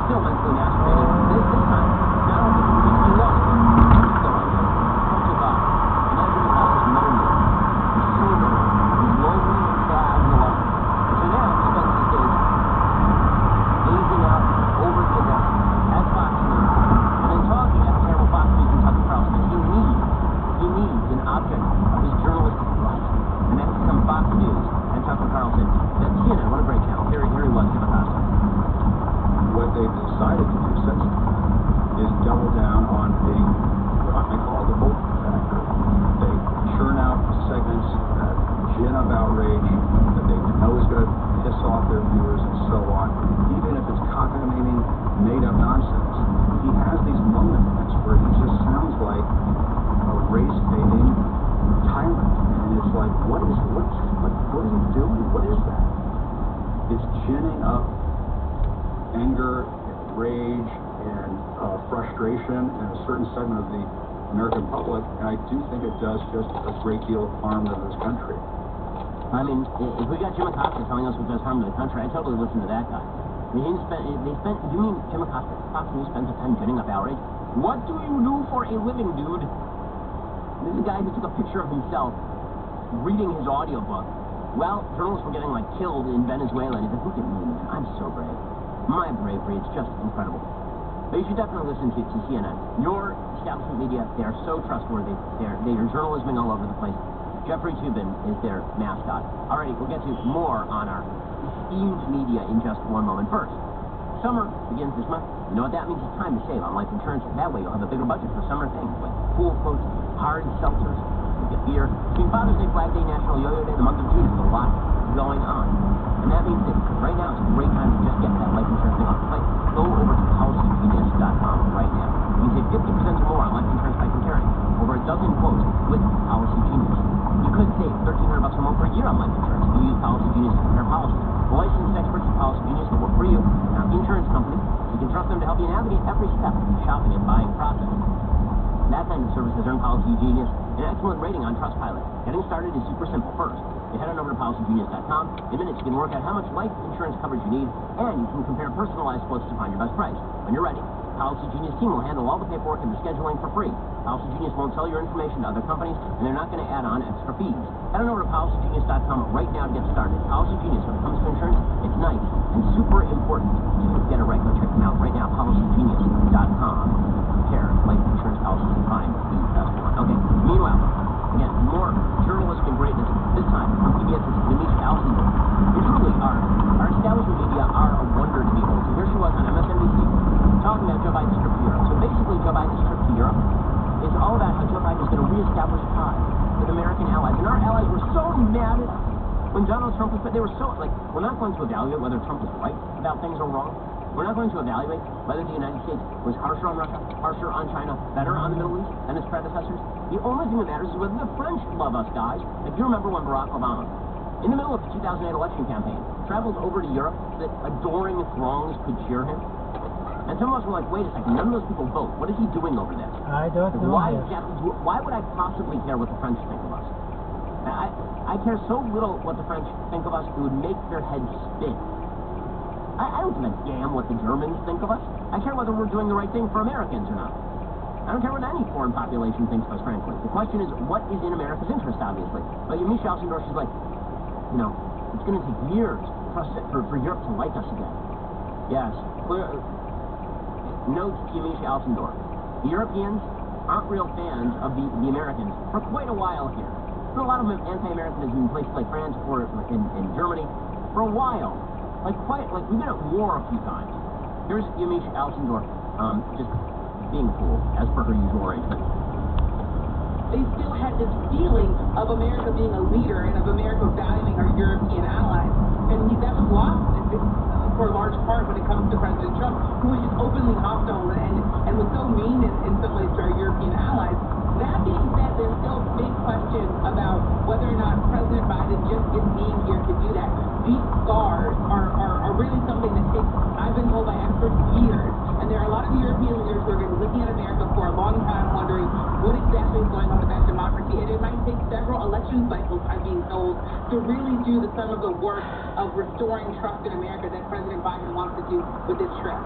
still mentally masturbating. This time, not only did he lost it, he's still on it. Come to God. Imagine his house is lonely. He's sober. He's lonely and sad and alone. So now he spends his days gazing out over the desert at Fox News, and then talking at the terrible Fox News and Tucker Carlson. He needs an object of his journalistic life, and that's become Fox News and Tucker Carlson. That's CNN. What a great channel. Here he was, Jim Acosta. What they've decided to do since is double down on being what I call the vote factor. They churn out segments that gin up outrage, that they know is going to piss off their viewers and so on, even if it's cockamamie, made-up nonsense. He has these moments where he just sounds like a race-baiting tyrant, and it's like, what is he doing? What is that? It's ginning up anger, rage, and frustration in a certain segment of the American public, and I do think it does just a great deal of harm to this country. I mean, if we got Jim Acosta telling us what does harm to the country, I'd totally listen to that guy. I mean, you mean Jim Acosta, Fox News spends the time ginning up outrage? What do you do for a living, dude? This is a guy who took a picture of himself reading his audiobook. Well, journalists were getting, like, killed in Venezuela, and he's like, look at me, man, I'm so brave. My bravery, it's just incredible. But you should definitely listen to CNN. Your establishment media, they are so trustworthy. They're journalisming all over the place. Jeffrey Toobin is their mascot. Alrighty, we'll get to more on our esteemed media in just one moment. First, summer begins this month. You know what that means? It's time to save on life insurance. That way you'll have a bigger budget for summer things like pool floats, hard seltzers, you get beer. Between Father's Day, Flag Day, National Yo-Yo Day, the month of June, there's a lot going on. And that means that right now is a great time to just get that life insurance thing off the plate. Go over to policygenius.com right now. You can save 50% or more on life insurance by comparing over a dozen quotes with Policy Genius. You could save $1,300 or more per year on life insurance if you use Policy Genius to compare policies. The licensed experts at Policy Genius will work for you, not the insurance company. You can trust them to help you navigate every step of the shopping and buying process. That kind of service has earned Policy Genius an excellent rating on Trustpilot. Getting started is super simple. First, you head on over to policygenius.com. In minutes, you can work out how much life insurance coverage you need, and you can compare personalized quotes to find your best price. When you're ready, Policy Genius team will handle all the paperwork and the scheduling for free. Policy Genius won't sell your information to other companies, and they're not going to add on extra fees. Head on over to policygenius.com right now to get started. Policy Genius, when it comes to insurance, it's nice and super important to get it right. Go check them out right now, policygenius.com. Compare life insurance policies and find the best one. Okay, meanwhile, again, more journalism and greatness, this time from PBS's Denise Alcindor. You truly are. Our establishment media are a wonder to behold. So here she was on MSNBC talking about Joe Biden's trip to Europe. So basically, Joe Biden's trip to Europe is all about how Joe Biden is going to reestablish ties with American allies. And our allies were so mad at when Donald Trump was, but they were so, like, we're not going to evaluate whether Trump was right about things or wrong. We're not going to evaluate whether the United States was harsher on Russia, harsher on China, better on the Middle East than its predecessors. The only thing that matters is whether the French love us, guys. If you remember when Barack Obama, in the middle of the 2008 election campaign, traveled over to Europe so that adoring throngs could cheer him. And some of us were like, wait a second, none of those people vote. What is he doing over there? I don't know. Why would I possibly care what the French think of us? I care so little what the French think of us, it would make their heads spin. I don't give a damn what the Germans think of us. I care whether we're doing the right thing for Americans or not. I don't care what any foreign population thinks of us, frankly. The question is, what is in America's interest, obviously? But Yamiche Alcindor, she's like, you know, it's going to take years for Europe to like us again. Yes. Note Yamiche Alcindor. The Europeans aren't real fans of the Americans for quite a while here. There's a lot of anti-Americanism in places like France or in Germany for a while. Like we've been at war a few times. Here's Yamiche Alcindor, just being a fool, as per her usual arrangement. They still had this feeling of America being a leader and of America valuing our European allies. And that was lost for a large part when it comes to President Trump, who was just openly hostile and was so mean in some ways to our European allies. That being said, there's still big questions about whether or not President Biden just is being here to do that. These scars are really something that takes, I've been told by experts, years. And there are a lot of European leaders who are going to be looking at America for a long time, wondering what exactly is going on with that democracy. And it might take several election cycles, I'm being told, to really do some of the work of restoring trust in America that President Biden wants to do with this trip.